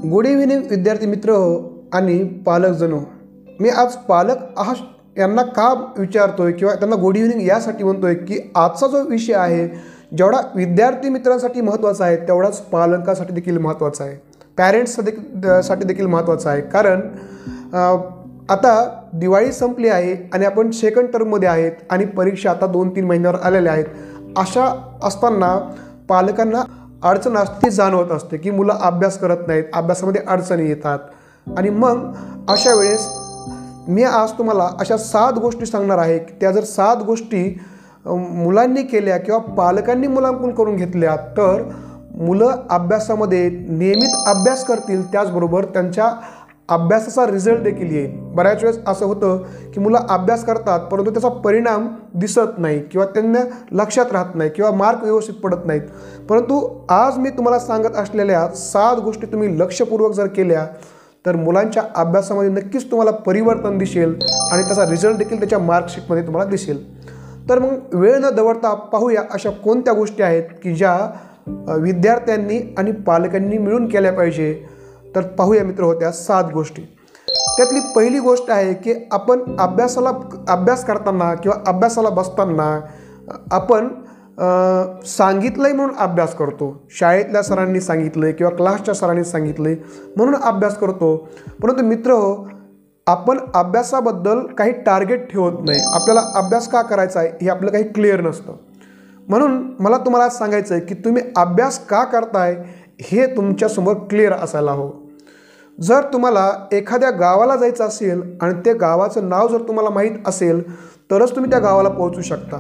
Good evening विद्यार्थी मित्र आणि पालकजनो. मी आज पालक यांना का विचारतोय किंवा त्यांना गुड इव्हिनिंग यासाठी म्हणतोय की आजचा जो विषय आहे जेवढा विद्यार्थी मित्रांसाठी महत्त्वाचा आहे तेवढाच पालकांसाठी देखील महत्त्वाचा आहे, पॅरेंट्ससाठी देखील महत्त्वाचा आहे. कारण आता दिवाळी संपली आहे आणि आपण सेकंड टर्ममध्ये आहेत आणि परीक्षा आता 2-3 महिन्यावर आलेल्या आहेत. अशा असताना पालकांना अडचण असते जाणवत असते की मुलं अभ्यास करत नाहीत, अभ्यासामध्ये अडचणी येतात. आणि मग अशा वेळेस मी आज तुम्हाला अशा 7 गोष्टी सांगणार आहे की त्या जर 7 गोष्टी मुलांनी केल्या किंवा पालकांनी मुलांकडून करून घेतल्या तर मुलं अभ्यासामध्ये नियमित अभ्यास करतील, त्याचबरोबर त्यांच्या अभ्यासाचा रिझल्ट देखील येईल. बऱ्याच वेळेस असं होतं की मुलं अभ्यास करतात परंतु त्याचा परिणाम दिसत नाही किंवा त्यांना लक्षात राहत नाही किंवा मार्क व्यवस्थित पडत नाहीत. परंतु आज मी तुम्हाला सांगत असलेल्या 7 गोष्टी तुम्ही लक्षपूर्वक जर केल्या तर मुलांच्या अभ्यासामध्ये नक्कीच तुम्हाला परिवर्तन दिसेल आणि त्याचा रिझल्ट देखील त्याच्या मार्कशीटमध्ये तुम्हाला दिसेल. तर मग वेळ न दवडता पाहूया अशा कोणत्या गोष्टी आहेत की ज्या विद्यार्थ्यांनी आणि पालकांनी मिळून केल्या पाहिजे. तर पाहूया मित्र होत्या 7 गोष्टी. त्यातली पहिली गोष्ट आहे की आपण अभ्यास करताना किंवा अभ्यासाला बसताना आपण सांगितलंय म्हणून अभ्यास करतो. शाळेतल्या सरांनी सांगितलंय किंवा क्लासच्या सरांनी सांगितलंय म्हणून अभ्यास करतो. परंतु मित्र हो, आपण अभ्यासाबद्दल काही टार्गेट ठेवत नाही. आपल्याला अभ्यास का करायचा आहे हे आपलं काही क्लिअर नसतं. म्हणून मला तुम्हाला सांगायचं आहे की तुम्ही अभ्यास का करताय हे तुमच्यासमोर क्लिअर असायला हवं. जर तुम्हाला एखाद्या गावाला जायचं असेल आणि त्या गावाचं नाव जर तुम्हाला माहीत असेल तरच तुम्ही त्या गावाला पोहोचू शकता.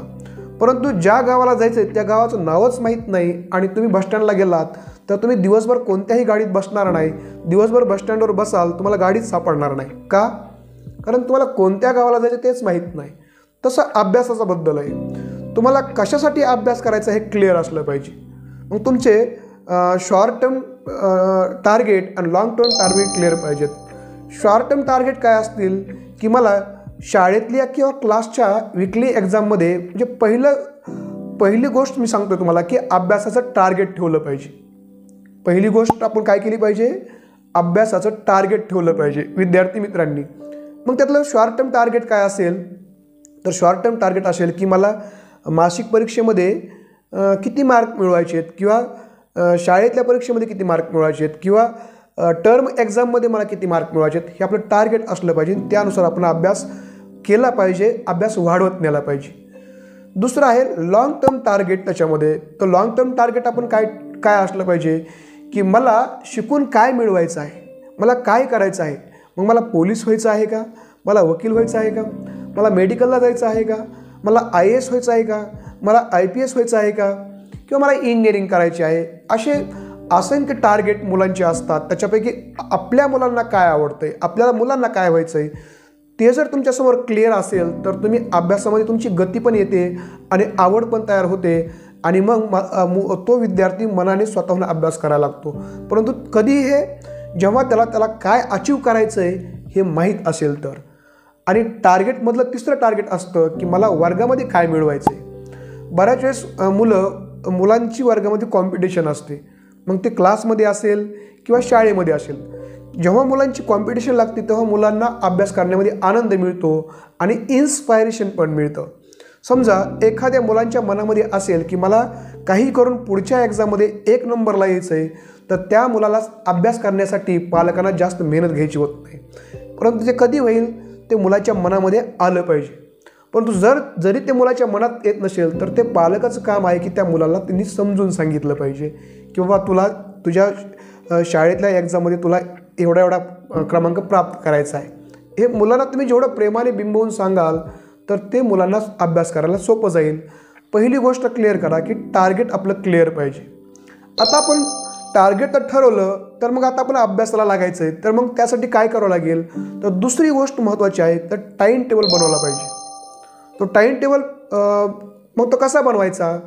परंतु ज्या गावाला जायचं आहे त्या गावाचं नावच माहीत नाही आणि तुम्ही बसस्टँडला गेलात तर तुम्ही दिवसभर कोणत्याही गाडीत बसणार नाही. दिवसभर बसस्टँडवर बसाल तुम्हाला गाडीच सापडणार नाही. का? कारण तुम्हाला कोणत्या गावाला जायचं तेच माहीत नाही. तसं अभ्यासाचा बद्दल आहे. तुम्हाला कशासाठी अभ्यास करायचा हे क्लिअर असलं पाहिजे. मग तुमचे शॉर्ट टर्म टार्गेट आणि लॉंग टर्म टार्गेट क्लिअर पाहिजेत. शॉर्ट टर्म टार्गेट काय असतील की मला शाळेतल्या किंवा क्लासच्या विकली एक्झाममध्ये म्हणजे पहिली गोष्ट मी सांगतो तुम्हाला की अभ्यासाचं टार्गेट ठेवलं पाहिजे. पहिली गोष्ट आपण काय केली पाहिजे? अभ्यासाचं टार्गेट ठेवलं पाहिजे विद्यार्थी मित्रांनी. मग त्यातलं शॉर्ट टर्म टार्गेट काय असेल तर शॉर्ट टर्म टार्गेट असेल की मला मासिक परीक्षेमध्ये किती मार्क मिळवायचे आहेत किंवा शाळेतल्या परीक्षेमध्ये किती मार्क मिळवायचे आहेत किंवा टर्म एक्झाममध्ये मला किती मार्क मिळवायचे आहेत हे आपलं टार्गेट असलं पाहिजे. त्यानुसार आपण अभ्यास केला पाहिजे, अभ्यास वाढवत नेला पाहिजे. दुसरं आहे लॉंग टर्म टार्गेट. त्याच्यामध्ये तर लॉंग टर्म टार्गेट आपण काय असलं पाहिजे की मला शिकून काय मिळवायचं आहे, मला काय करायचं आहे. मग मला पोलीस व्हायचं आहे का, मला वकील व्हायचं आहे का, मला मेडिकलला जायचं आहे का, मला IAS व्हायचं आहे का, मला IPS व्हायचं आहे का किंवा मला इंजिनिअरिंग करायची आहे. असे असंख्य टार्गेट मुलांचे असतात. त्याच्यापैकी आपल्या मुलांना काय आवडतंय, आपल्याला मुलांना काय व्हायचं आहे ते जर तुमच्यासमोर क्लिअर असेल तर तुम्ही अभ्यासामध्ये तुमची गती पण येते आणि आवड पण तयार होते आणि मग तो विद्यार्थी मनाने स्वतःहून अभ्यास करायला लागतो. परंतु कधी हे जेव्हा त्याला काय अचीव करायचं आहे हे माहीत असेल तर. आणि टार्गेटमधलं तिसरं टार्गेट असतं की मला वर्गामध्ये काय मिळवायचं आहे. बऱ्याच वेळेस मुलांची वर्गामध्ये कॉम्पिटिशन असते. मग ते क्लासमध्ये असेल किंवा शाळेमध्ये असेल. जेव्हा मुलांची कॉम्पिटिशन लागते तेव्हा मुलांना अभ्यास करण्यामध्ये आनंद मिळतो आणि इन्स्पायरेशन पण मिळतं. समजा एखाद्या मुलांच्या मनामध्ये असेल की मला काही करून पुढच्या एक्झाममध्ये 1 नंबरला यायचं आहे तर त्या मुलाला अभ्यास करण्यासाठी पालकांना जास्त मेहनत घ्यायची होत नाही. परंतु ते कधी होईल ते मुलाच्या मनामध्ये आलं पाहिजे. परंतु जरी ते मुलाच्या मनात येत नसेल तर ते पालकाचं काम आहे की त्या मुलाला त्यांनी समजून सांगितलं पाहिजे की बाबा तुला तुझ्या शाळेतल्या एक्झाममध्ये तुला एवढा क्रमांक प्राप्त करायचा आहे. हे मुलांना तुम्ही जेवढं प्रेमाने बिंबवून सांगाल तर ते मुलांना अभ्यास करायला सोपं जाईल. पहिली गोष्ट क्लिअर करा की टार्गेट आपलं क्लिअर पाहिजे. आता आपण टार्गेट तर ठरवलं तर मग आता आपण अभ्यासाला लागायचं आहे. तर मग त्यासाठी काय करावं लागेल तर दुसरी गोष्ट महत्त्वाची आहे तर टाईम टेबल बनवला पाहिजे. तो टाईम टेबल मग तो कसा बनवायचा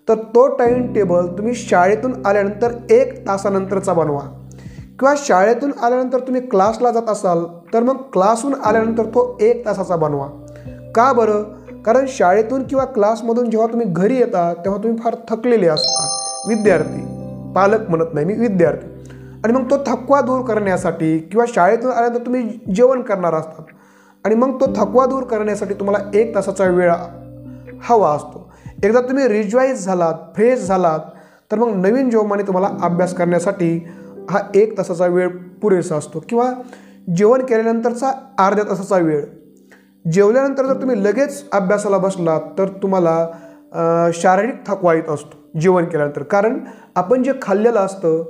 तर तो टाईम टेबल तुम्ही शाळेतून आल्यानंतर 1 तासानंतरचा बनवा किंवा शाळेतून आल्यानंतर तुम्ही क्लासला जात असाल तर मग क्लासहून आल्यानंतर तो 1 तासाचा बनवा. का बरं? कारण शाळेतून किंवा क्लासमधून जेव्हा तुम्ही घरी येता तेव्हा तुम्ही फार थकलेले असता विद्यार्थी, पालक म्हणत नाही मी, विद्यार्थी. आणि मग तो थकवा दूर करण्यासाठी किंवा शाळेतून आल्यानंतर तुम्ही जेवण करणार असतात आणि मग तो थकवा दूर करण्यासाठी तुम्हाला 1 तासाचा वेळ हवा असतो. एकदा तुम्ही रिजवाईज झालात, फ्रेश झालात, तर मग नवीन जोमाने तुम्हाला अभ्यास करण्यासाठी हा 1 तासाचा वेळ पुरेसा असतो. किंवा जेवण केल्यानंतरचा अर्ध्या तासाचा वेळ. जेवल्यानंतर जर तुम्ही लगेच अभ्यासाला बसलात तर तुम्हाला शारीरिक थकवा येत असतो जेवण केल्यानंतर. कारण आपण जे खाल्लेलं असतं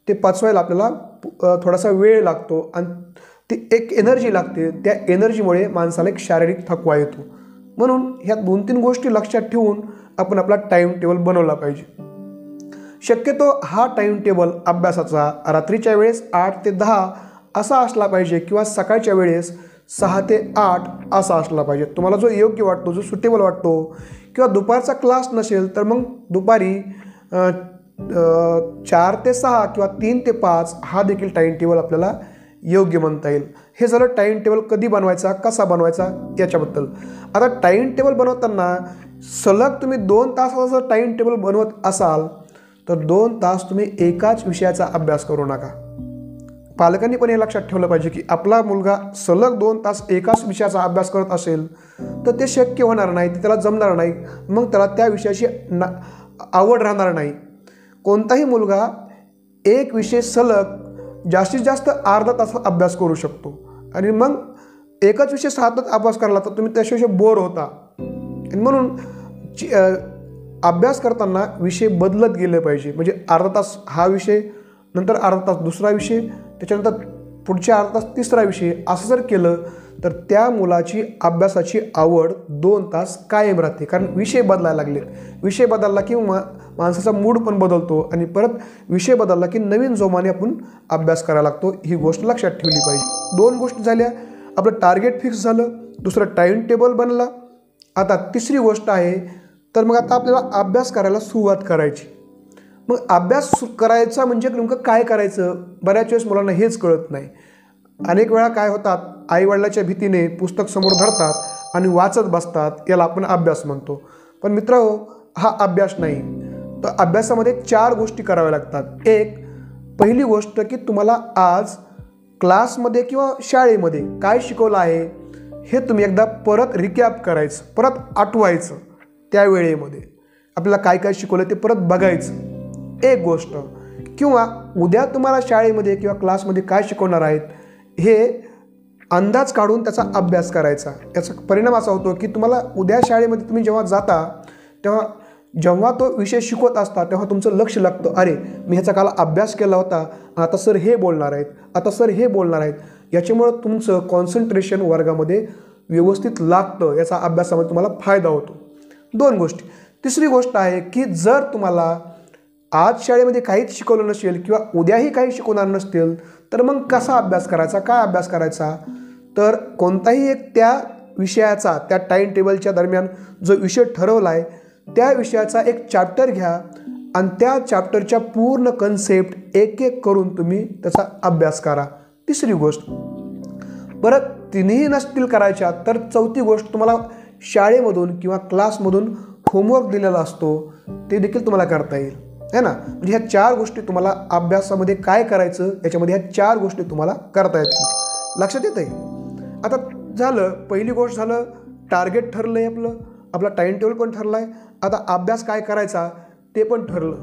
ते पचवायला आपल्याला थोडासा वेळ लागतो आणि ती एक एनर्जी लागते. त्या एनर्जीमुळे माणसाला एक शारीरिक थकवा येतो. म्हणून ह्या 2-3 गोष्टी लक्षात ठेवून आपण आपला टाईम टेबल बनवला पाहिजे. शक्यतो हा टाईम टेबल अभ्यासाचा रात्रीच्या वेळेस 8 ते 10 असा असला पाहिजे किंवा सकाळच्या वेळेस 6 ते 8 असा असला पाहिजे. तुम्हाला जो योग्य वाटतो, जो सुटेबल वाटतो, किंवा दुपारचा क्लास नसेल तर मग दुपारी 4 ते 6 किंवा 3 ते 5 हा देखील टाईम टेबल आपल्याला योग्य म्हणता येईल. हे झालं टाईम टेबल कधी बनवायचा, कसा बनवायचा याच्याबद्दल. आता टाईम टेबल बनवताना सलग तुम्ही 2 तासाचा जर टाईम टेबल बनवत असाल तर 2 तास तुम्ही एकाच विषयाचा अभ्यास करू नका. पालकांनी पण हे लक्षात ठेवलं पाहिजे की आपला मुलगा सलग 2 तास एकाच विषयाचा अभ्यास करत असेल तर ते शक्य होणार नाही, ते त्याला जमणार नाही, मग त्याला त्या विषयाची आवड राहणार नाही. कोणताही मुलगा एक विषय सलग जास्तीत जास्त अर्धा तास अभ्यास करू शकतो आणि मग एकच विषय सतत अभ्यास करायला तर तुम्ही त्याशिवाय बोर होता. आणि म्हणून अभ्यास करताना विषय बदलत गेले पाहिजे. म्हणजे अर्धा तास हा विषय, नंतर अर्धा तास दुसरा विषय, त्याच्यानंतर पुढच्या अर्धा तास तिसरा विषय, असं जर केलं तर त्या मुलाची अभ्यासाची आवड 2 तास कायम राहते. कारण विषय बदलायला लागलेत. विषय बदलला की माणसाचा मूड पण बदलतो आणि परत विषय बदलला की नवीन जोमाने आपण अभ्यास करायला लागतो. ही गोष्ट लक्षात ठेवली पाहिजे. 2 गोष्टी झाल्या. आपलं टार्गेट फिक्स झालं, दुसरं टाईम टेबल बनला. आता तिसरी गोष्ट आहे, तर मग आता आपल्याला अभ्यास करायला सुरुवात करायची. मग अभ्यास करायचा म्हणजे नेमकं काय करायचं, बऱ्याच वेळेस मुलांना हेच कळत नाही. अनेक वेळा काय होतात, आईवडिलाच्या भीतीने पुस्तक समोर धरतात आणि वाचत बसतात. याला आपण अभ्यास म्हणतो. पण मित्रांनो, हा अभ्यास नाही. तर अभ्यासामध्ये 4 गोष्टी कराव्या लागतात. पहिली गोष्ट की तुम्हाला आज क्लासमध्ये किंवा शाळेमध्ये काय शिकवलं आहे हे तुम्ही एकदा परत रिकॅप करायचं, परत आठवायचं. त्या वेळेमध्ये आपल्याला काय काय शिकवलं ते परत बघायचं. एक गोष्ट. किंवा उद्या तुम्हाला शाळेमध्ये किंवा क्लासमध्ये काय शिकवणार आहेत हे अंदाज काढून त्याचा अभ्यास करायचा. याचा परिणाम असा होतो की तुम्हाला उद्या शाळेमध्ये तुम्ही जेव्हा जाता तेव्हा जेव्हा तो विषय शिकवत असता तेव्हा तुमचं लक्ष लागतं, अरे मी ह्याचा काल अभ्यास केला होता, आता सर हे बोलणार आहेत, आता सर हे बोलणार आहेत. याच्यामुळं तुमचं कॉन्सन्ट्रेशन वर्गामध्ये व्यवस्थित लागतं. याचा अभ्यासामध्ये तुम्हाला फायदा होतो. 2 गोष्टी. तिसरी गोष्ट आहे की जर तुम्हाला आज शाळेमध्ये काहीच शिकवलं नसेल किंवा उद्याही काही शिकवणार नसतील तर मग कसा अभ्यास करायचा, काय अभ्यास करायचा. तर कोणताही एक त्या विषयाचा, त्या टाईम टेबलच्या दरम्यान जो विषय ठरवला आहे त्या विषयाचा एक चॅप्टर घ्या आणि त्या चॅप्टरच्या पूर्ण कन्सेप्ट एक एक करून तुम्ही त्याचा अभ्यास करा. तिसरी गोष्ट. परत तिन्ही नसतील करायच्या तर चौथी गोष्ट, तुम्हाला शाळेमधून किंवा क्लासमधून होमवर्क दिलेला असतो ते देखील तुम्हाला करता येईल, है ना. म्हणजे ह्या 4 गोष्टी तुम्हाला अभ्यासामध्ये काय करायचं याच्यामध्ये ह्या 4 गोष्टी तुम्हाला करता येतील. लक्षात येत आहे. आता झालं, पहिली गोष्ट झालं, टार्गेट ठरलं आहे आपला टाईम टेबल पण ठरला आहे. आता अभ्यास काय करायचा ते पण ठरलं.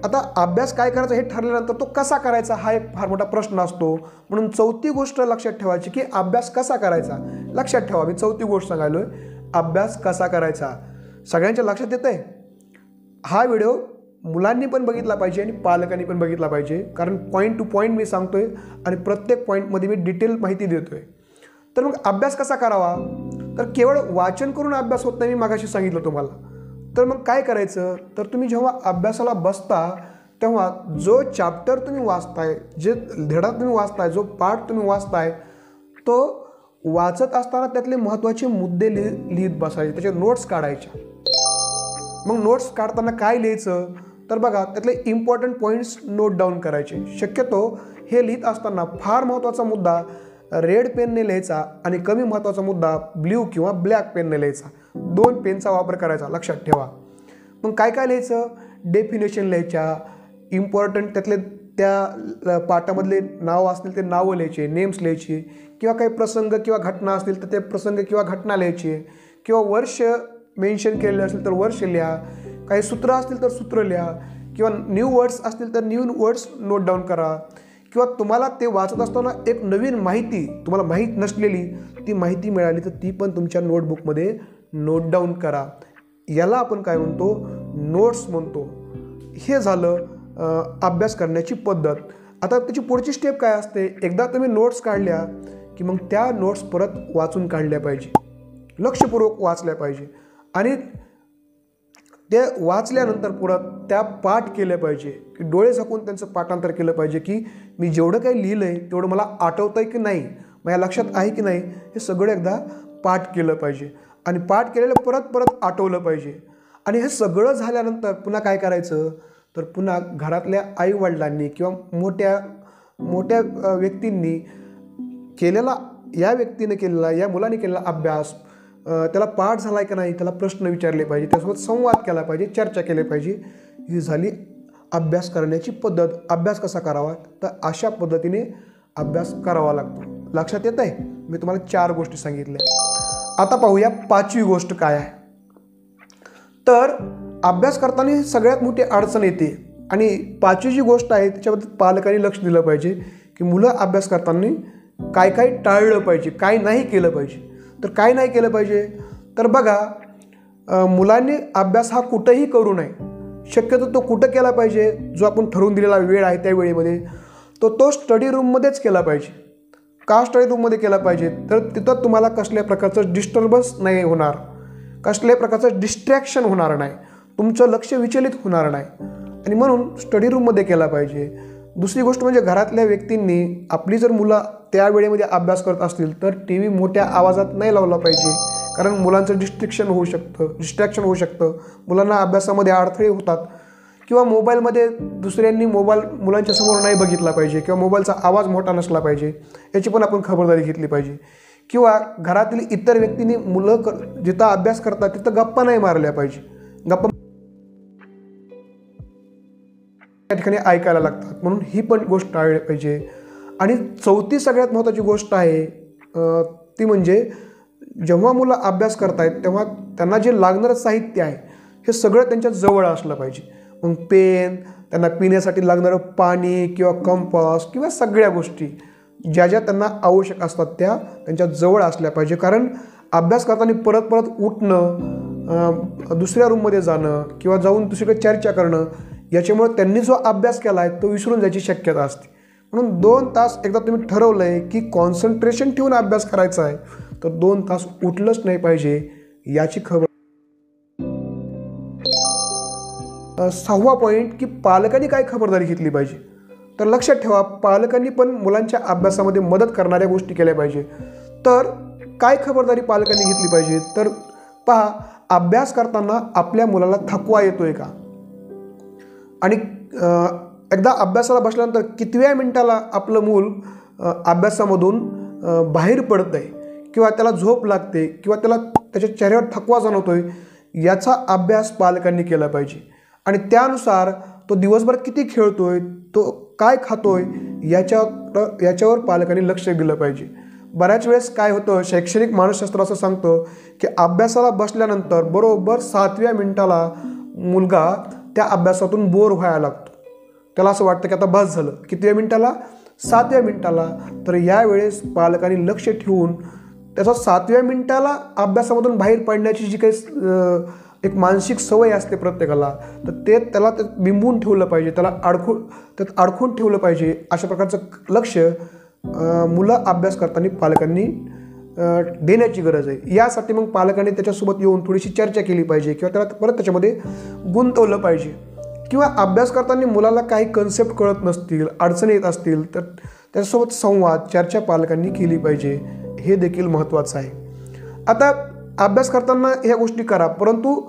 आता अभ्यास काय करायचा हे ठरल्यानंतर तो कसा करायचा हा एक फार मोठा प्रश्न असतो. म्हणून चौथी गोष्ट लक्षात ठेवायची की अभ्यास कसा करायचा. लक्षात ठेवा, मी चौथी गोष्ट सांगायलोय, अभ्यास कसा करायचा. सगळ्यांच्या लक्षात येत आहे. हा व्हिडिओ मुलांनी पण बघितला पाहिजे आणि पालकांनी पण बघितला पाहिजे. कारण पॉईंट टू पॉईंट मी सांगतोय आणि प्रत्येक पॉईंटमध्ये मी डिटेल माहिती देतोय. तर मग अभ्यास कसा करावा, तर केवळ वाचन करून अभ्यास होत नाही, मी मागाशी सांगितलं तुम्हाला. तर मग काय करायचं, तर तुम्ही जेव्हा अभ्यासाला बसता तेव्हा जो चॅप्टर तुम्ही वाचताय, जे धडा तुम्ही वाचताय, जो पाठ तुम्ही वाचताय, तो वाचत असताना त्यातले महत्त्वाचे मुद्दे लिहित बसायचे, त्याचे नोट्स काढायच्या. मग नोट्स काढताना काय लिहायचं, तर बघा त्यातले इम्पॉर्टंट पॉईंट्स नोट डाऊन करायचे. शक्यतो हे लिहित असताना फार महत्त्वाचा मुद्दा रेड पेनने लिहायचा आणि कमी महत्त्वाचा मुद्दा ब्ल्यू किंवा ब्लॅक पेनने लिहायचा. 2 पेनचा वापर करायचा, लक्षात ठेवा. मग काय काय लिहायचं, डेफिनेशन लिहायच्या, इम्पॉर्टंट त्यातले त्या पाठामधले नाव असतील ते नावं लिहायचे, नेम्स लिहायचे, किंवा काही प्रसंग किंवा घटना असतील तर ते प्रसंग किंवा घटना लिहायचे, किंवा वर्ष मेन्शन केलेलं असेल तर वर्ष लिहा, काही सूत्र असतील तर सूत्र लिहा, किंवा न्यू वर्ड्स असतील तर न्यू वर्ड्स नोट डाऊन करा, किंवा तुम्हाला ते वाचत असताना एक नवीन माहिती तुम्हाला माहीत नसलेली ती माहिती मिळाली तर ती पण तुमच्या नोटबुकमध्ये नोट डाऊन करा. याला आपण काय म्हणतो, नोट्स म्हणतो. हे झालं अभ्यास करण्याची पद्धत. आता त्याची पुढची स्टेप काय असते, एकदा तुम्ही नोट्स काढल्या की मग त्या नोट्स परत वाचून काढल्या पाहिजे, लक्षपूर्वक वाचल्या पाहिजे, आणि ते वाचल्यानंतर परत त्या पाठ केल्या पाहिजे, की डोळे झाकून त्यांचं पाठांतर केलं पाहिजे, की मी जेवढं काही लिहिलं आहे तेवढं मला आठवतं आहे की नाही, माझ्या लक्षात आहे की नाही, हे सगळं एकदा पाठ केलं पाहिजे. आणि पाठ केलेलं परत परत आठवलं पाहिजे. आणि हे सगळं झाल्यानंतर पुन्हा काय करायचं, तर पुन्हा घरातल्या आईवडिलांनी किंवा मोठ्या व्यक्तींनी केलेला, या व्यक्तीने केलेला, या मुलाने केलेला अभ्यास, त्याला पाठ झाला आहे का नाही, त्याला प्रश्न विचारले पाहिजे, त्यासोबत संवाद केला पाहिजे, चर्चा केली पाहिजे. ही झाली अभ्यास करण्याची पद्धत. अभ्यास कसा करावा, तर अशा पद्धतीने अभ्यास करावा लागतो. लक्षात येत आहे, मी तुम्हाला 4 गोष्टी सांगितल्या. आता पाहूया 5वी गोष्ट काय आहे. तर अभ्यास करताना सगळ्यात मोठी अडचण येते, आणि 5वी जी गोष्ट आहे त्याच्याबद्दल पालकांनी लक्ष दिलं पाहिजे, की मुलं अभ्यास करताना काय काय टाळलं पाहिजे, काय नाही केलं पाहिजे. तर काय नाही केलं पाहिजे, तर बघा, मुलांनी अभ्यास हा कुठंही करू नये. शक्यतो तो कुठं केला पाहिजे, जो आपण ठरवून दिलेला वेळ आहे त्या वेळेमध्ये तो स्टडी रूममध्येच केला पाहिजे. का स्टडी रूममध्ये केला पाहिजे, तर तिथं तुम्हाला कसल्या प्रकारचं डिस्टर्बन्स नाही होणार, कसल्याही प्रकारचं डिस्ट्रॅक्शन होणार नाही, तुमचं लक्ष विचलित होणार नाही, आणि म्हणून स्टडी रूममध्ये केला पाहिजे. दुसरी गोष्ट म्हणजे घरातल्या व्यक्तींनी आपली जर मुलं त्या वेळेमध्ये अभ्यास करत असतील तर TV मोठ्या आवाजात नाही लावला पाहिजे, कारण मुलांचं डिस्ट्रॅक्शन होऊ शकतं, मुलांना अभ्यासामध्ये अडथळे होतात. किंवा मोबाईलमध्ये दुसऱ्यांनी मोबाईल मुलांच्या समोर नाही बघितला पाहिजे, किंवा मोबाईलचा आवाज मोठा नसला पाहिजे, याची पण आपण खबरदारी घेतली पाहिजे. किंवा घरातील इतर व्यक्तींनी मुलं जिथं अभ्यास करतात तिथं गप्पा नाही मारल्या पाहिजे, गप्पा त्या ठिकाणी ऐकायला लागतात, म्हणून ही पण गोष्ट टाळली पाहिजे. आणि 4थी सगळ्यात महत्त्वाची गोष्ट आहे ती म्हणजे जेव्हा मुलं अभ्यास करतायत तेव्हा त्यांना जे लागणारं साहित्य आहे हे सगळं त्यांच्या जवळ असलं पाहिजे. मग पेन, त्यांना पिण्यासाठी लागणारं पाणी किंवा कंपास किंवा सगळ्या गोष्टी ज्या ज्या त्यांना आवश्यक असतात त्या त्यांच्या जवळ असल्या पाहिजे. कारण अभ्यास करताना परत परत उठणं, दुसऱ्या रूममध्ये जाणं किंवा जाऊन दुसरीकडे चर्चा करणं, याच्यामुळे त्यांनी जो अभ्यास केला आहे तो विसरून जायची शक्यता असते. म्हणून 2 तास एकदा तुम्ही ठरवलं आहे की कॉन्सन्ट्रेशन ठेवून अभ्यास करायचा आहे तर 2 तास उठलंच नाही पाहिजे, याची खबर. 6वा पॉईंट, की पालकांनी काय खबरदारी घेतली पाहिजे. तर लक्षात ठेवा, पालकांनी पण मुलांच्या अभ्यासामध्ये मदत करणाऱ्या गोष्टी केल्या पाहिजे. तर काय खबरदारी पालकांनी घेतली पाहिजे, तर पहा, अभ्यास करताना आपल्या मुलाला थकवा येतोय का, आणि एकदा अभ्यासाला बसल्यानंतर कितव्या मिनिटाला आपलं मूल अभ्यासामधून बाहेर पडतं आहे, किंवा त्याला झोप लागते, किंवा त्याला त्याच्या चेहऱ्यावर थकवा जाणवतोय, याचा अभ्यास पालकांनी केला पाहिजे. आणि त्यानुसार तो दिवसभर किती खेळतोय, तो काय खातोय, याच्यावर पालकांनी लक्ष दिलं पाहिजे. बऱ्याच वेळेस काय होतं, शैक्षणिक मानसशास्त्र असं सांगतं की अभ्यासाला बसल्यानंतर बरोबर 7व्या मिनिटाला मुलगा त्या अभ्यासातून बोर व्हायला लागतो, त्याला असं वाटतं की आता बस झालं. कितव्या मिनिटाला, 7व्या मिनिटाला. तर यावेळेस पालकांनी लक्ष ठेवून त्याचा 7व्या मिनिटाला अभ्यासामधून बाहेर पडण्याची जी काही एक मानसिक सवय असते प्रत्येकाला, तर त्याला बिंबून ठेवलं पाहिजे, त्यात अडकून ठेवलं पाहिजे. अशा प्रकारचं लक्ष मुलं अभ्यास करताना पालकांनी देण्याची गरज आहे. यासाठी मग पालकांनी त्याच्यासोबत येऊन थोडीशी चर्चा केली पाहिजे, किंवा त्याला परत त्याच्यामध्ये गुंतवलं पाहिजे. किंवा अभ्यास करताना मुलाला काही कन्सेप्ट कळत नसतील, अडचणी येत असतील तर त्याच्यासोबत संवाद, चर्चा पालकांनी केली पाहिजे. हे देखील महत्त्वाचं आहे. आता अभ्यास करताना ह्या गोष्टी करा, परंतु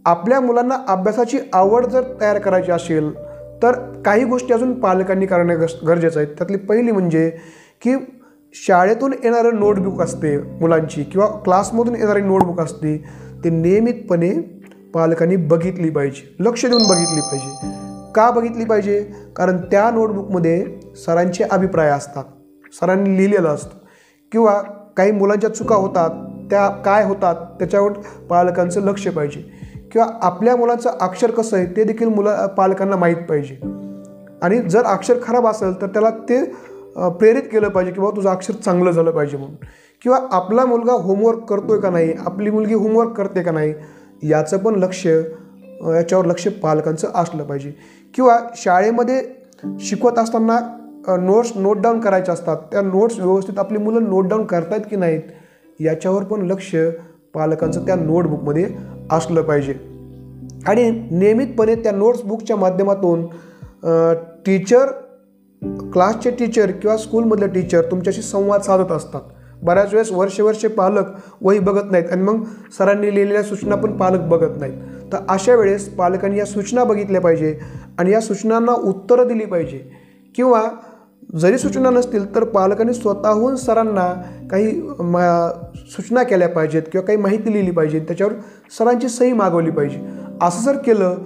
आपल्या मुलांना अभ्यासाची आवड जर तयार करायची असेल तर काही गोष्टी अजून पालकांनी करणं गरजेचं आहे. त्यातली पहिली म्हणजे की शाळेतून येणारं नोटबुक असते मुलांची, किंवा क्लासमधून येणारी नोटबुक असते, ते नियमितपणे पालकांनी बघितली पाहिजे, लक्ष देऊन बघितली पाहिजे. का बघितली पाहिजे? कारण त्या नोटबुकमध्ये सरांचे अभिप्राय असतात, सरांनी लिहिलेलं असतं, किंवा काही मुलांच्या चुका होतात, त्या काय होतात त्याच्यावर पालकांचं लक्ष पाहिजे, किंवा आपल्या मुलाचं अक्षर कसं आहे ते देखील पालकांना माहीत पाहिजे. आणि जर अक्षर खराब असेल तर त्याला ते प्रेरित केलं पाहिजे की बाबा तुझं अक्षर चांगलं झालं पाहिजे म्हणून, किंवा आपला मुलगा होमवर्क करतोय का नाही, आपली मुलगी होमवर्क करते का नाही, याचं पण याच्यावर लक्ष पालकांचं असलं पाहिजे. किंवा शाळेमध्ये शिकवत असताना नोट्स नोट डाऊन करायचे असतात, त्या नोट्स व्यवस्थित आपली मुलं नोट डाऊन करतायत की नाहीत याच्यावर पण लक्ष पालकांचं त्या नोटबुकमध्ये असलं पाहिजे. आणि नियमितपणे त्या नोट्सबुकच्या माध्यमातून टीचर, क्लासचे टीचर किंवा स्कूलमधले टीचर तुमच्याशी संवाद साधत असतात. बऱ्याच वेळेस वर्षे पालक वही बघत नाहीत आणि मग सरांनी लिहिलेल्या सूचना पण पालक बघत नाहीत. तर अशा वेळेस पालकांनी या सूचना बघितल्या पाहिजे आणि या सूचनांना उत्तरं दिली पाहिजे. किंवा जरी सूचना नसतील तर पालकांनी स्वतःहून सरांना काही सूचना केल्या पाहिजेत किंवा काही माहिती लिहिली पाहिजे, त्याच्यावर सरांची सही मागवली पाहिजे. असं जर केलं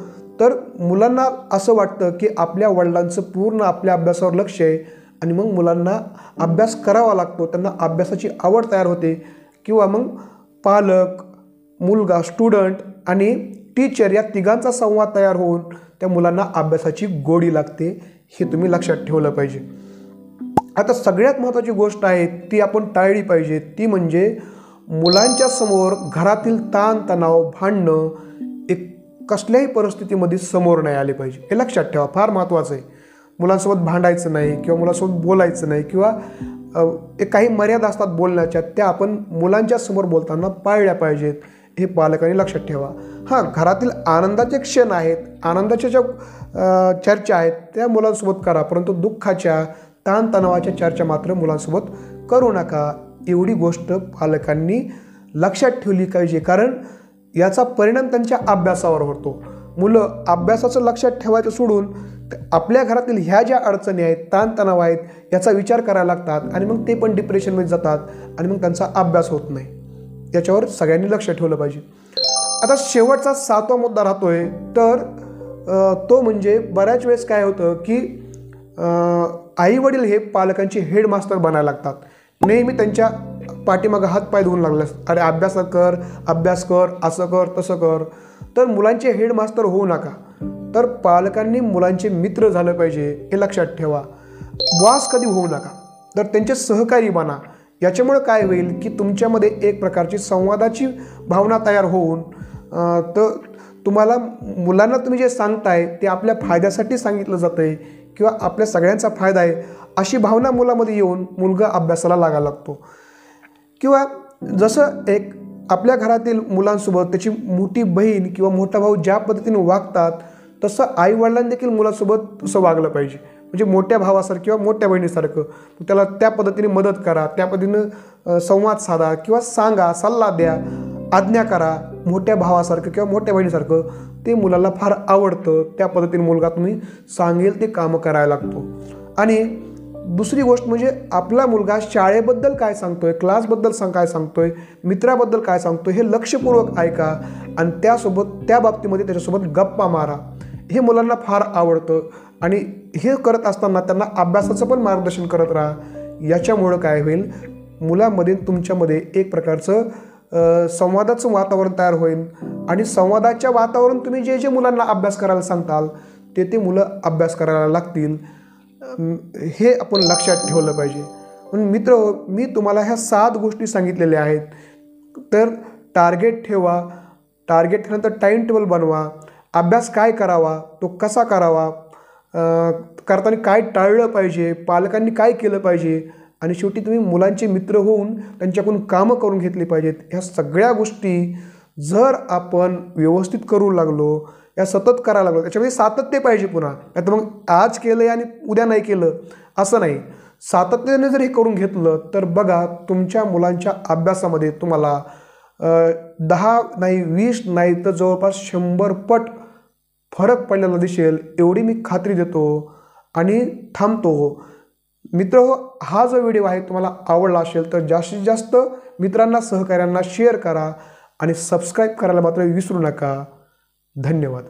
तर मुलांना असं वाटतं की आपल्या वडिलांचं पूर्ण आपल्या अभ्यासावर लक्ष आहे आणि मग मुलांना अभ्यास करावा लागतो, त्यांना अभ्यासाची आवड तयार होते. किंवा मग पालक, मुलगा, स्टुडंट आणि टीचर या तिघांचा संवाद तयार होऊन त्या मुलांना अभ्यासाची गोडी लागते, हे तुम्ही लक्षात ठेवलं पाहिजे. आता सगळ्यात महत्त्वाची गोष्ट आहे ती आपण टाळली पाहिजे, ती म्हणजे मुलांच्या समोर घरातील ताणतणाव, भांडणं एक कसल्याही परिस्थितीमध्ये समोर नाही आले पाहिजे. हे लक्षात ठेवा, फार महत्त्वाचं आहे. मुलांसोबत भांडायचं नाही किंवा मुलांसोबत बोलायचं नाही, किंवा काही मर्यादा असतात बोलण्याच्या, त्या आपण मुलांच्या समोर बोलताना पाळल्या पाहिजेत, हे पालकांनी लक्षात ठेवा. हां, घरातील आनंदाचे क्षण आहेत, आनंदाच्या ज्या चर्चा आहेत त्या मुलांसोबत करा, परंतु दुःखाच्या, ताणतणावाच्या चर्चा मात्र मुलांसोबत करू नका. एवढी गोष्ट पालकांनी लक्षात ठेवली पाहिजे, कारण याचा परिणाम त्यांच्या अभ्यासावर होतो. मुलं अभ्यासाचं लक्षात ठेवायचं सोडून आपल्या घरातील ह्या ज्या अडचणी आहेत, ताणतणाव आहेत, याचा विचार करायला लागतात आणि मग ते पण डिप्रेशनमध्ये जातात आणि मग त्यांचा अभ्यास होत नाही. याच्यावर सगळ्यांनी लक्ष ठेवलं पाहिजे. आता शेवटचा 7वा मुद्दा राहतोय, तर तो म्हणजे बऱ्याच वेळेस काय होतं की आईवडील हे पालकांचे हेडमास्टर बनायला लागतात. नेहमी त्यांच्या पाठीमागं हातपाय धुवून लागले, अरे अभ्यास कर, असं कर, तसं कर. तर मुलांचे हेडमास्टर होऊ नका. तर पालकांनी मुलांचे मित्र झालं पाहिजे, हे लक्षात ठेवा. बॉस कधी होऊ नका, तर त्यांचे सहकारी बना. याच्यामुळे काय होईल की तुमच्यामध्ये एक प्रकारची संवादाची भावना तयार होऊन तर तुम्हाला मुलांना तुम्ही जे सांगताय ते आपल्या फायद्यासाठी सांगितलं जातं आहे किंवा आपल्या सगळ्यांचा फायदा आहे अशी भावना मुलामध्ये येऊन मुलगा अभ्यासाला लागायला लागतो. किंवा जसं एक आपल्या घरातील मुलांसोबत त्याची मोठी बहीण किंवा मोठा भाऊ ज्या पद्धतीने वागतात तसं आईवडिलांनी देखील मुलासोबत तसं वागलं पाहिजे. म्हणजे मोठ्या भावासारखं किंवा मोठ्या बहिणीसारखं त्याला त्या पद्धतीने मदत करा, त्या पद्धतीनं संवाद साधा किंवा सांगा, सल्ला द्या, आज्ञा करा. मोठ्या भावासारखं किंवा मोठ्या बहिणीसारखं ते मुलाला फार आवडतं. त्या पद्धतीने मुलगा तुम्ही सांगेल ते कामं करायला लागतो. आणि दुसरी गोष्ट म्हणजे आपला मुलगा शाळेबद्दल काय सांगतोय, क्लासबद्दल काय सांगतोय, मित्राबद्दल काय सांगतोय हे लक्षपूर्वक ऐका आणि त्यासोबत त्या बाबतीमध्ये त्याच्यासोबत गप्पा मारा. हे मुलांना फार आवडतं आणि हे करत असताना त्यांना अभ्यासाचं पण मार्गदर्शन करत राहा. याच्यामुळं काय होईल, मुलांमध्ये तुमच्यामध्ये एक प्रकारचं संवादाचं वातावरण तयार होईल आणि संवादाच्या वातावरण तुम्ही जे जे मुलांना अभ्यास करायला सांगताल ते मुलं अभ्यास करायला लागतील. हे आपण लक्षात ठेवलं पाहिजे. म्हणून मित्र, मी तुम्हाला ह्या 7 गोष्टी सांगितलेल्या आहेत. तर टार्गेट ठेवा, टार्गेट ठेवल्यानंतर टाईम टेबल बनवा, अभ्यास काय करावा, तो कसा करावा, करताना काय टाळलं पाहिजे, पालकांनी काय केलं पाहिजे आणि शेवटी तुम्ही मुलांचे मित्र होऊन त्यांच्याकडून कामं करून घेतली पाहिजेत. ह्या सगळ्या गोष्टी जर आपण व्यवस्थित करू लागलो, या सतत करायला लागलो, त्याच्यामध्ये सातत्य पाहिजे. पुन्हा नाही तर मग आज केलं आणि उद्या नाही केलं असं नाही. सातत्याने जर हे करून घेतलं तर बघा तुमच्या मुलांच्या अभ्यासामध्ये तुम्हाला 10 नाही 20 नाही तर जवळपास 100 पट फरक पडलेला दिसेल, एवढी मी खात्री देतो आणि थांबतो. मित्र, हा जो व्हिडिओ आहे तुम्हाला आवडला असेल तर जास्तीत जास्त मित्रांना, सहकाऱ्यांना शेअर करा आणि सबस्क्राईब करायला मात्र विसरू नका. धन्यवाद.